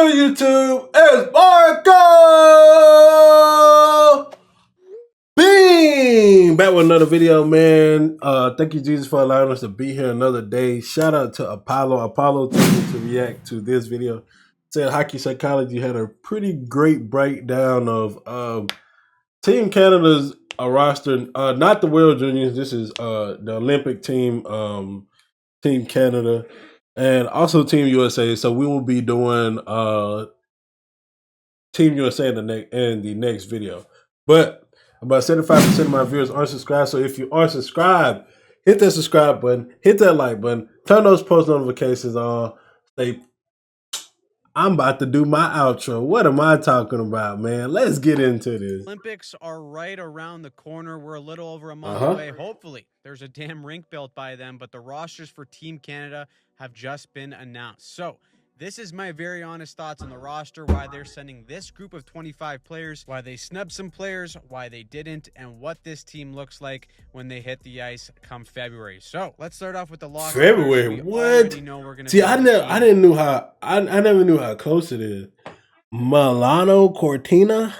good YouTube? It's Marco Beam back with another video, man. Thank you, Jesus, for allowing us to be here another day. Shout out to Apollo. Apollo told me to react to this video. Said Hockey Psychology had a pretty great breakdown of Team Canada's roster. Not the World Juniors. This is the Olympic team. Team Canada. And also Team USA. So we will be doing Team USA in the next video. But about 75% of my viewers aren't subscribed. So if you are subscribed, hit that subscribe button, hit that like button, turn those post notifications on. I'm about to do my outro. What am I talking about, man? Let's get into this. Olympics are right around the corner. We're a little over a month away. Hopefully, there's a damn rink built by then, but the rosters for Team Canada have just been announced. So this is my very honest thoughts on the roster, why they're sending this group of 25 players, why they snubbed some players, why they didn't, and what this team looks like when they hit the ice come February. So let's start off with the lock. February, what? See, I never knew how close it is. Milano Cortina,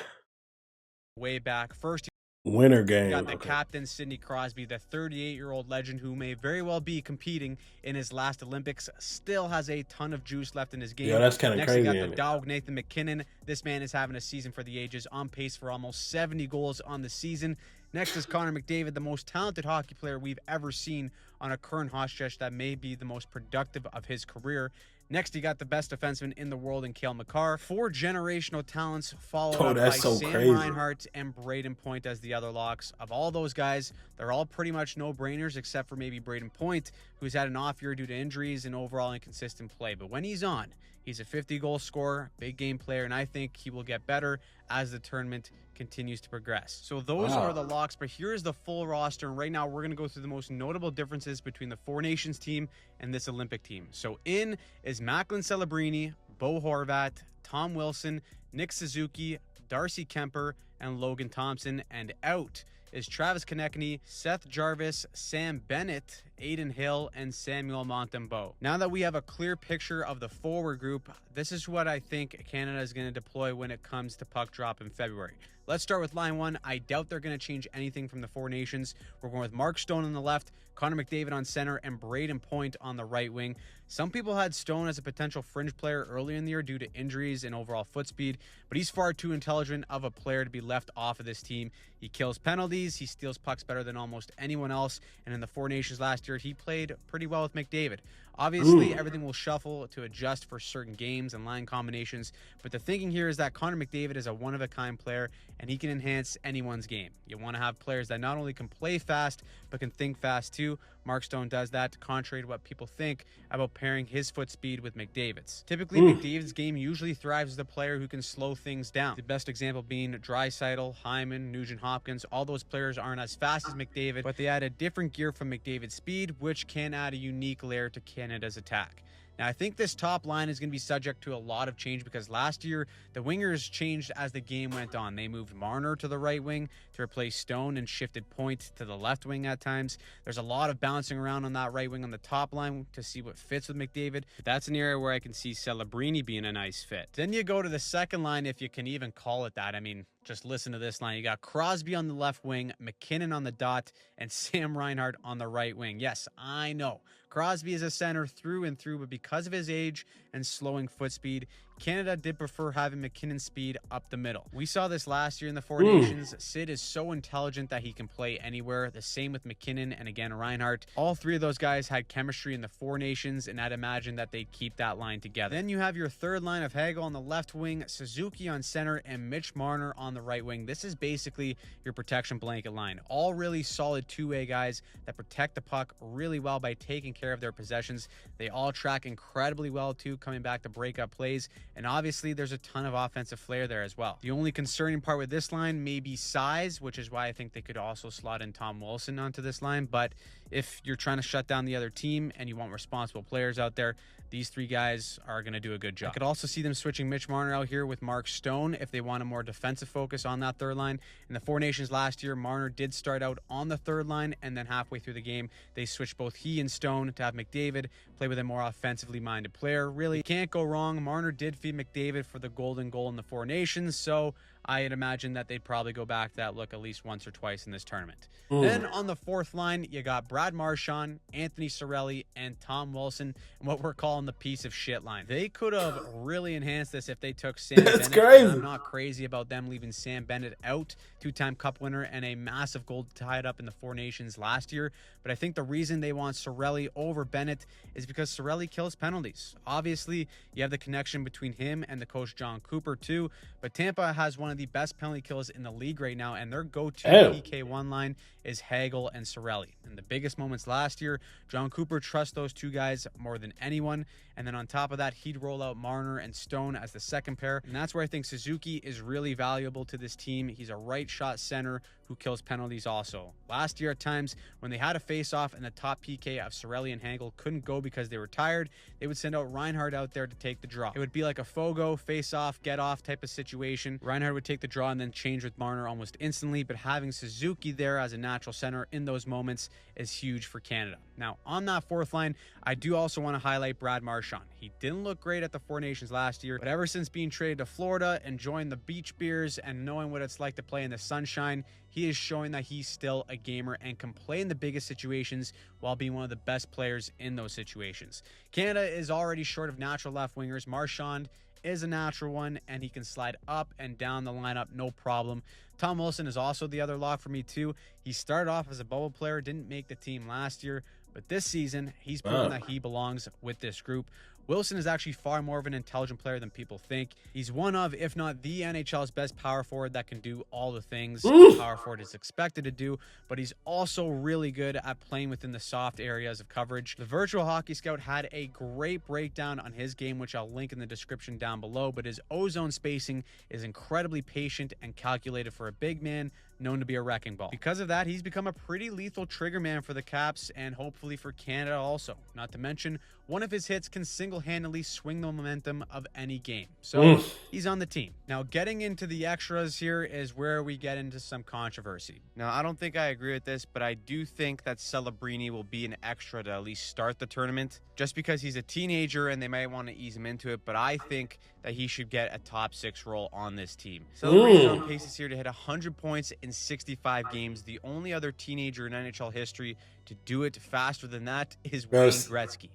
way back first. Winter game. Got the captain, Sidney Crosby, the 38-year-old legend who may very well be competing in his last Olympics, still has a ton of juice left in his game. Yeah, that's kind of crazy. Next, you got the dog, Nathan MacKinnon. This man is having a season for the ages, on pace for almost 70 goals on the season. Next is Connor McDavid, the most talented hockey player we've ever seen on a current hot stretch that may be the most productive of his career. Next, you got the best defenseman in the world in Cale Makar. 4 generational talents followed up by Sam Reinhart and Braden Point as the other locks. Of all those guys, they're all pretty much no-brainers except for maybe Braden Point, who's had an off year due to injuries and overall inconsistent play. But when he's on, he's a 50-goal scorer, big game player, and I think he will get better as the tournament continues to progress. So those are the locks, but here's the full roster. And right now we're going to go through the most notable differences between the Four Nations team and this Olympic team. So in is Macklin Celebrini, Bo Horvat, Tom Wilson, Nick Suzuki, Darcy Kemper, and Logan Thompson. And out is Travis Konecny, Seth Jarvis, Sam Bennett, Aiden Hill, and Samuel Montembeault. Now that we have a clear picture of the forward group, this is what I think Canada is going to deploy when it comes to puck drop in February. Let's start with line 1. I doubt they're going to change anything from the Four Nations. We're going with Mark Stone on the left, Connor McDavid on center, and Braden Point on the right wing. Some people had Stone as a potential fringe player earlier in the year due to injuries and overall foot speed, but he's far too intelligent of a player to be left off of this team. He kills penalties, he steals pucks better than almost anyone else, and in the Four Nations last year, he played pretty well with McDavid. Obviously, everything will shuffle to adjust for certain games and line combinations, but the thinking here is that Connor McDavid is a one-of-a-kind player, and he can enhance anyone's game. You want to have players that not only can play fast, but can think fast too. Mark Stone does that, contrary to what people think about pairing his foot speed with McDavid's. Typically, McDavid's game usually thrives as a player who can slow things down. The best example being Draisaitl, Hyman, Nugent-Hopkins. All those players aren't as fast as McDavid, but they add a different gear from McDavid's speed, which can add a unique layer to Canada's attack. Now, I think this top line is going to be subject to a lot of change because last year, the wingers changed as the game went on. They moved Marner to the right wing to replace Stone and shifted Point to the left wing at times. There's a lot of bouncing around on that right wing on the top line to see what fits with McDavid. That's an area where I can see Celebrini being a nice fit. Then you go to the second line, if you can even call it that. I mean, just listen to this line. You got Crosby on the left wing, McKinnon on the dot, and Sam Reinhart on the right wing. Yes, I know. Crosby is a center through and through, but because of his age and slowing foot speed, Canada did prefer having McKinnon's speed up the middle. We saw this last year in the Four Nations. Sid is so intelligent that he can play anywhere. The same with McKinnon and again Reinhart. All three of those guys had chemistry in the Four Nations, and I'd imagine that they keep that line together. Then you have your third line of Hagel on the left wing, Suzuki on center, and Mitch Marner on the right wing. This is basically your protection blanket line. All really solid two-way guys that protect the puck really well by taking care of their possessions. They all track incredibly well too, coming back to break up plays. And obviously, there's a ton of offensive flair there as well. The only concerning part with this line may be size, which is why I think they could also slot in Tom Wilson onto this line. But if you're trying to shut down the other team and you want responsible players out there, These three guys are going to do a good job. I could also see them switching Mitch Marner out here with Mark Stone if they want a more defensive focus on that third line. In the Four Nations last year, Marner did start out on the third line, and then halfway through the game, they switched both he and Stone to have McDavid play with a more offensively minded player. Really can't go wrong. Marner did feed McDavid for the golden goal in the Four Nations, so I'd imagine that they'd probably go back to that look at least once or twice in this tournament. Then on the fourth line, you got Brad Marchand, Anthony Cirelli, and Tom Wilson, and what we're calling the piece of shit line. They could have really enhanced this if they took Sam That's Bennett. crazy. I'm not crazy about them leaving Sam Bennett out, two-time Cup winner and a massive goal tied up in the Four Nations last year. But I think the reason they want Cirelli over Bennett is because Cirelli kills penalties. Obviously, you have the connection between him and the coach John Cooper too, but Tampa has one of the best penalty kills in the league right now, and their go-to PK1 line is Hagel and Cirelli. In the biggest moments last year, John Cooper trusts those two guys more than anyone, and then on top of that, he'd roll out Marner and Stone as the second pair, and that's where I think Suzuki is really valuable to this team. He's a right shot center who kills penalties also. Last year at times, when they had a face-off and the top PK of Cirelli and Hagel couldn't go because they were tired, they would send out Reinhart out there to take the draw. It would be like a Fogo, face-off, get-off type of situation. Reinhart would take the draw and then change with Marner almost instantly, but having Suzuki there as a natural center in those moments is huge for Canada. Now, on that fourth line, I do also want to highlight Brad Marchand. He didn't look great at the Four Nations last year, but ever since being traded to Florida, enjoying the beach beers and knowing what it's like to play in the sunshine, he is showing that he's still a gamer and can play in the biggest situations while being one of the best players in those situations. Canada is already short of natural left wingers. Marchand is a natural one, and he can slide up and down the lineup no problem. Tom Wilson is also the other lock for me too. He started off as a bubble player, didn't make the team last year, but this season he's proven that he belongs with this group. Wilson is actually far more of an intelligent player than people think. He's one of, if not the NHL's best power forward that can do all the things a power forward is expected to do, but he's also really good at playing within the soft areas of coverage. The Virtual Hockey Scout had a great breakdown on his game, which I'll link in the description down below, but his ozone spacing is incredibly patient and calculated for a big man known to be a wrecking ball. Because of that, he's become a pretty lethal trigger man for the Caps and hopefully for Canada also. Not to mention, one of his hits can single-handedly swing the momentum of any game. So he's on the team. Now, getting into the extras here is where we get into some controversy. Now, I don't think I agree with this, but I do think that Celebrini will be an extra to at least start the tournament, just because he's a teenager and they might want to ease him into it, but I think that he should get a top 6 role on this team. Celebrini is on pace this year to hit 100 points in 65 games. The only other teenager in NHL history to do it faster than that is Wayne Gretzky.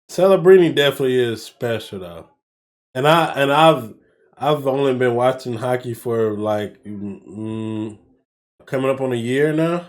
Celebrini definitely is special though, and I've only been watching hockey for like coming up on a year now.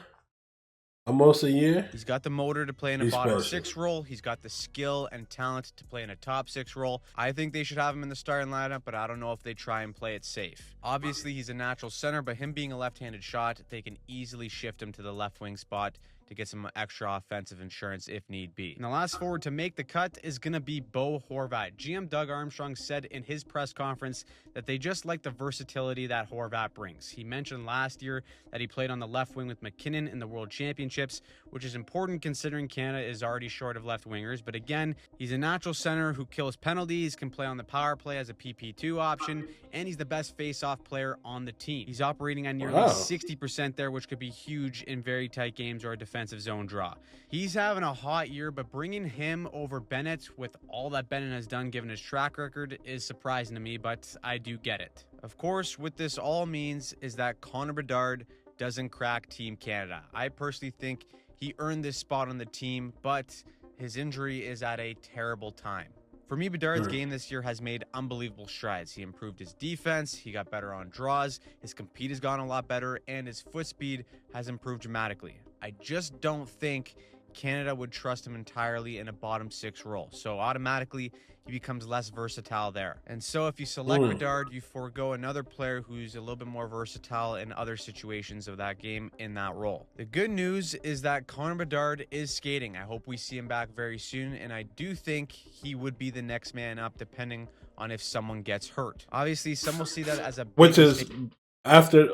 Almost a year. He's got the motor to play in a bottom 6 role. He's got the skill and talent to play in a top 6 role. I think they should have him in the starting lineup, but I don't know if they try and play it safe. Obviously, he's a natural center, but him being a left-handed shot, they can easily shift him to the left wing spot to get some extra offensive insurance if need be. And the last forward to make the cut is going to be Bo Horvat. GM Doug Armstrong said in his press conference that they just like the versatility that Horvat brings. He mentioned last year that he played on the left wing with McKinnon in the World Championships, which is important considering Canada is already short of left wingers. But again, he's a natural center who kills penalties, can play on the power play as a PP2 option, and he's the best face-off player on the team. He's operating at nearly 60% there, which could be huge in very tight games or a defensive zone draw. He's having a hot year, but bringing him over Bennett with all that Bennett has done given his track record is surprising to me, but I do get it. Of course, what this all means is that Connor Bedard doesn't crack Team Canada. I personally think he earned this spot on the team, but his injury is at a terrible time. For me, Bedard's game this year has made unbelievable strides. He improved his defense, he got better on draws, his compete has gone a lot better, and his foot speed has improved dramatically. I just don't think Canada would trust him entirely in a bottom 6 role. So automatically, he becomes less versatile there. And so if you select Bedard, you forego another player who's a little bit more versatile in other situations of that game in that role. The good news is that Connor Bedard is skating. I hope we see him back very soon, and I do think he would be the next man up depending on if someone gets hurt. Obviously, some will see that as a which is after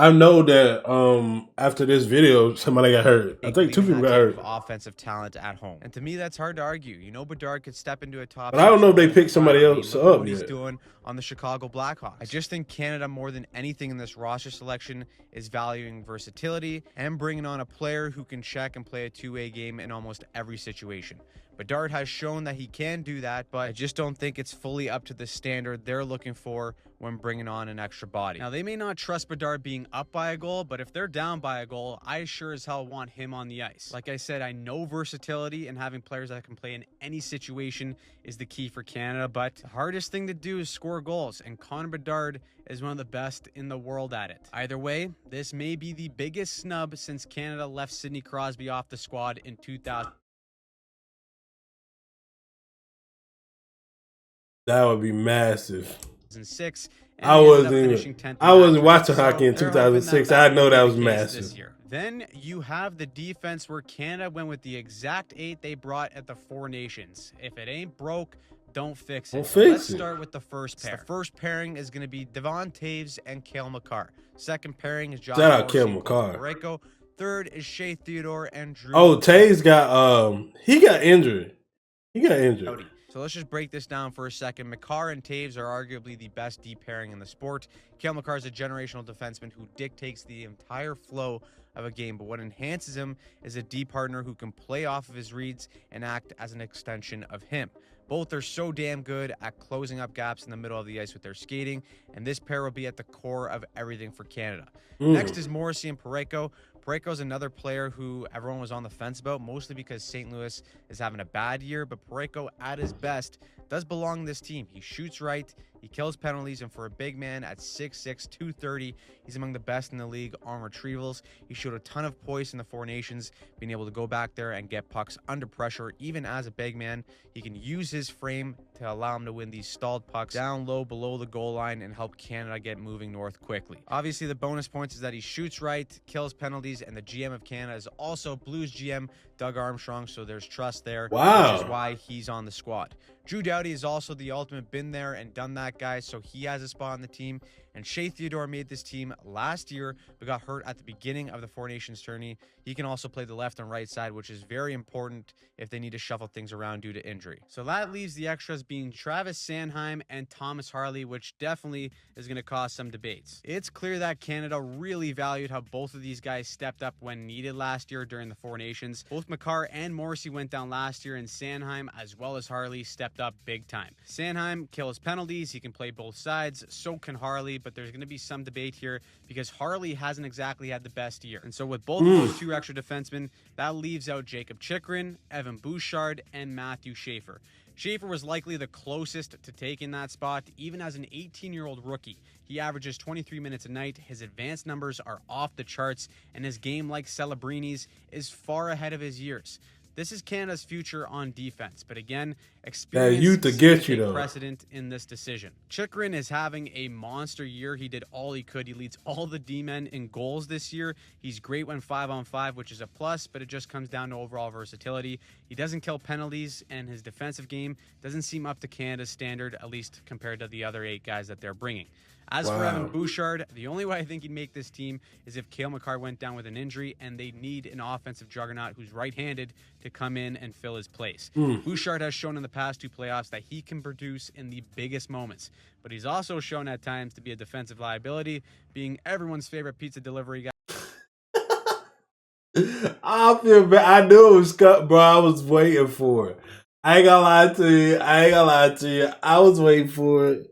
I know that after this video, somebody got hurt. I think 2 people got hurt. Offensive talent at home, and to me, that's hard to argue. You know, Bedard could step into a top. But I don't know if they picked somebody else Look up what he's yet. doing on the Chicago Blackhawks. I just think Canada, more than anything in this roster selection, is valuing versatility and bringing on a player who can check and play a two-way game in almost every situation. Bedard has shown that he can do that, but I just don't think it's fully up to the standard they're looking for when bringing on an extra body. Now, they may not trust Bedard being up by a goal, but if they're down by a goal, I sure as hell want him on the ice. Like I said, I know versatility and having players that can play in any situation is the key for Canada, but the hardest thing to do is score goals, and Connor Bedard is one of the best in the world at it. Either way, this may be the biggest snub since Canada left Sidney Crosby off the squad in 2000. That would be massive. 2006. I wasn't watching hockey in 2006. I know that was massive. Then you have the defense where Canada went with the exact 8 they brought at the Four Nations. If it ain't broke, don't fix it. Let's start with the first pair. The first pairing is going to be Devon Toews and Cale Makar. Second pairing is Josh Parayko. Third is Shea Theodore and Drew. Oh, Toews got he got injured. So let's just break this down for a second. Makar and Toews are arguably the best deep pairing in the sport. Cale Makar is a generational defenseman who dictates the entire flow of a game, but what enhances him is a deep partner who can play off of his reads and act as an extension of him. Both are so damn good at closing up gaps in the middle of the ice with their skating, and this pair will be at the core of everything for Canada. Next is Morrissey and Parayko. Parayko is another player who everyone was on the fence about, mostly because St. Louis is having a bad year, but Parayko at his best does belong in this team. He shoots right, he kills penalties, and for a big man at 6'6", 230, he's among the best in the league on retrievals. He showed a ton of poise in the Four Nations, being able to go back there and get pucks under pressure, even as a big man. He can use his frame to allow him to win these stalled pucks down low below the goal line and help Canada get moving north quickly. Obviously, the bonus points is that he shoots right, kills penalties, and the GM of Canada is also Blues GM Doug Armstrong, so there's trust there. Wow. Which is why he's on the squad. Drew Doughty is also the ultimate been there and done that guy, so he has a spot on the team. And Shea Theodore made this team last year, but got hurt at the beginning of the Four Nations tourney. He can also play the left and right side, which is very important if they need to shuffle things around due to injury. So that leaves the extras being Travis Sanheim and Thomas Harley, which definitely is going to cause some debates. It's clear that Canada really valued how both of these guys stepped up when needed last year during the Four Nations. Both Makar and Morrissey went down last year, and Sanheim, as well as Harley, stepped up big time. Sanheim kills penalties. He can play both sides. So can Harley, but there's going to be some debate here because Harley hasn't exactly had the best year. And so with both of those two extra defensemen, that leaves out Jacob Chychrun, Evan Bouchard, and Matthew Schaefer. Schaefer was likely the closest to taking that spot, even as an 18-year-old rookie. He averages 23 minutes a night, his advanced numbers are off the charts, and his game, like Celebrini's, is far ahead of his years. This is Canada's future on defense, but again, experience is precedent in this decision. Chychrun is having a monster year. He did all he could. He leads all the D-men in goals this year. He's great when 5-on-5, which is a plus, but it just comes down to overall versatility. He doesn't kill penalties, and his defensive game doesn't seem up to Canada's standard, at least compared to the other 8 guys that they're bringing. As for Evan Bouchard, the only way I think he'd make this team is if Cale Makar went down with an injury and they need an offensive juggernaut who's right-handed to come in and fill his place. Bouchard has shown in the past 2 playoffs that he can produce in the biggest moments, but he's also shown at times to be a defensive liability, being everyone's favorite pizza delivery guy. I feel bad. I knew it was cut, bro. I was waiting for it. I ain't gonna lie to you. I was waiting for it.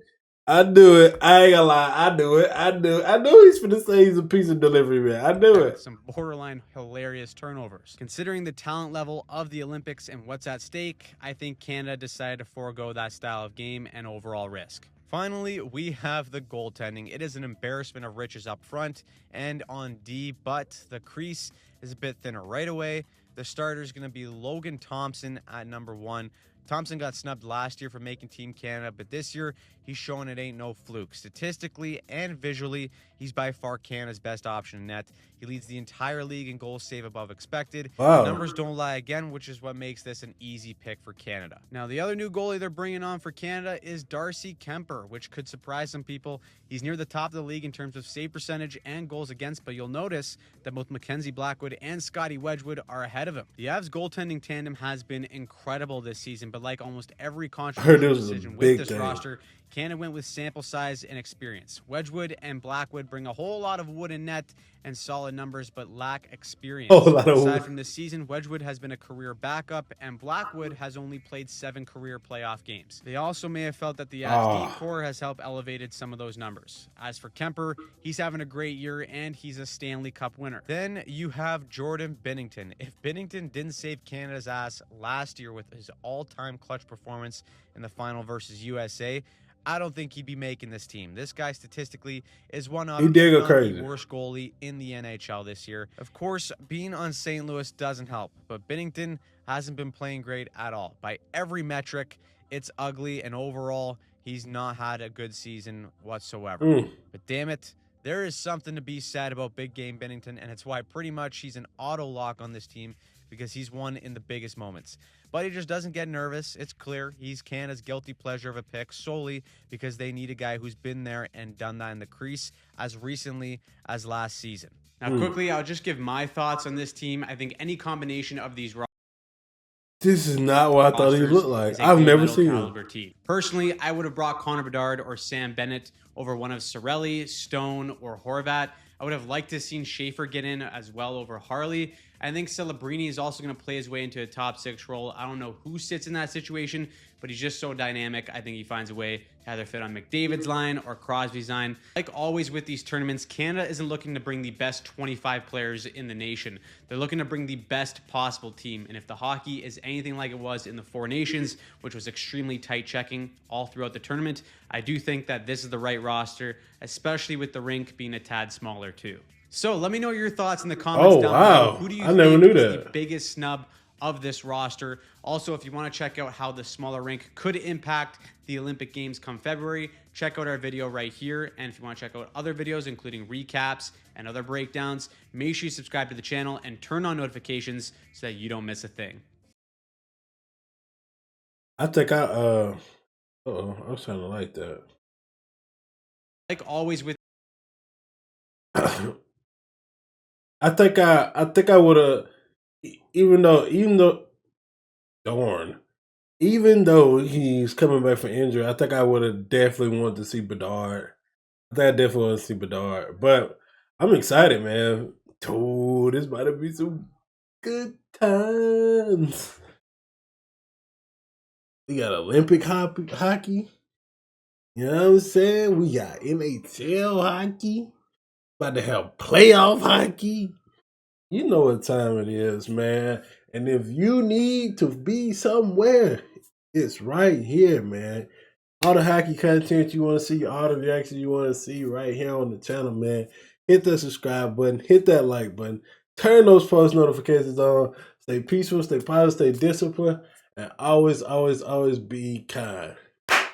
I knew it. I ain't gonna lie. I knew it. I knew he's finna say he's a piece of delivery, man. I knew it. Some borderline hilarious turnovers. Considering the talent level of the Olympics and what's at stake, I think Canada decided to forego that style of game and overall risk. Finally, we have the goaltending. It is an embarrassment of riches up front and on D, but the crease is a bit thinner right away. The starter is going to be Logan Thompson at number 1. Thompson got snubbed last year for making Team Canada, but this year he's showing it ain't no fluke. Statistically and visually, he's by far Canada's best option in net. He leads the entire league in goals saved above expected. Wow. Numbers don't lie again, which is what makes this an easy pick for Canada. Now, the other new goalie they're bringing on for Canada is Darcy Kuemper, which could surprise some people. He's near the top of the league in terms of save percentage and goals against, but you'll notice that both Mackenzie Blackwood and Scotty Wedgwood are ahead of him. The Avs goaltending tandem has been incredible this season, but like almost every controversial decision with this roster, Canada went with sample size and experience. Wedgwood and Blackwood bring a whole lot of wood in net and solid numbers, but lack experience. Aside from this season, Wedgwood has been a career backup, and Blackwood has only played 7 career playoff games. They also may have felt that the Avs D-core has helped elevated some of those numbers. As for Kuemper, he's having a great year, and he's a Stanley Cup winner. Then you have Jordan Binnington. If Binnington didn't save Canada's ass last year with his all-time clutch performance in the final versus USA, I don't think he'd be making this team. This guy statistically is one of the worst goalie in the NHL this year. Of course, being on St. Louis doesn't help, but Binnington hasn't been playing great at all. By every metric, it's ugly, and overall, he's not had a good season whatsoever. But damn it, there is something to be said about Big Game Binnington, and it's why pretty much he's an auto lock on this team, because he's won in the biggest moments. But he just doesn't get nervous. It's clear he's Canada's guilty pleasure of a pick solely because they need a guy who's been there and done that in the crease as recently as last season. Now, quickly, I'll just give my thoughts on this team. I think any combination of these this is not what I thought he looked like. I've never seen him. Personally, I would have brought Connor Bedard or Sam Bennett over one of Cirelli, Stone, or Horvat. I would have liked to have seen Schaefer get in as well over Harley. I think Celebrini is also going to play his way into a top 6 role. I don't know who sits in that situation, but he's just so dynamic. I think he finds a way to either fit on McDavid's line or Crosby's line. Like always with these tournaments, Canada isn't looking to bring the best 25 players in the nation. They're looking to bring the best possible team. And if the hockey is anything like it was in the Four Nations, which was extremely tight checking all throughout the tournament, I do think that this is the right roster, especially with the rink being a tad smaller too. So let me know your thoughts in the comments down below. Who do you think is the biggest snub of this roster? Also, if you want to check out how the smaller rink could impact the Olympic Games come February, check out our video right here. And if you want to check out other videos, including recaps and other breakdowns, make sure you subscribe to the channel and turn on notifications so that you don't miss a thing. I think I was kind of like that. Like always with I think I would have, even though he's coming back from injury, I think I would have definitely wanted to see Bedard. I think I definitely want to see Bedard. But I'm excited, man. Oh, this might be some good times. We got Olympic hockey. You know what I'm saying? We got NHL hockey. About to have playoff hockey. You know what time it is, man. And if you need to be somewhere, it's right here, man. All the hockey content you want to see, all the reactions you want to see right here on the channel, man. Hit that subscribe button. Hit that like button. Turn those post notifications on. Stay peaceful, stay positive, stay disciplined, and always, always, always be kind.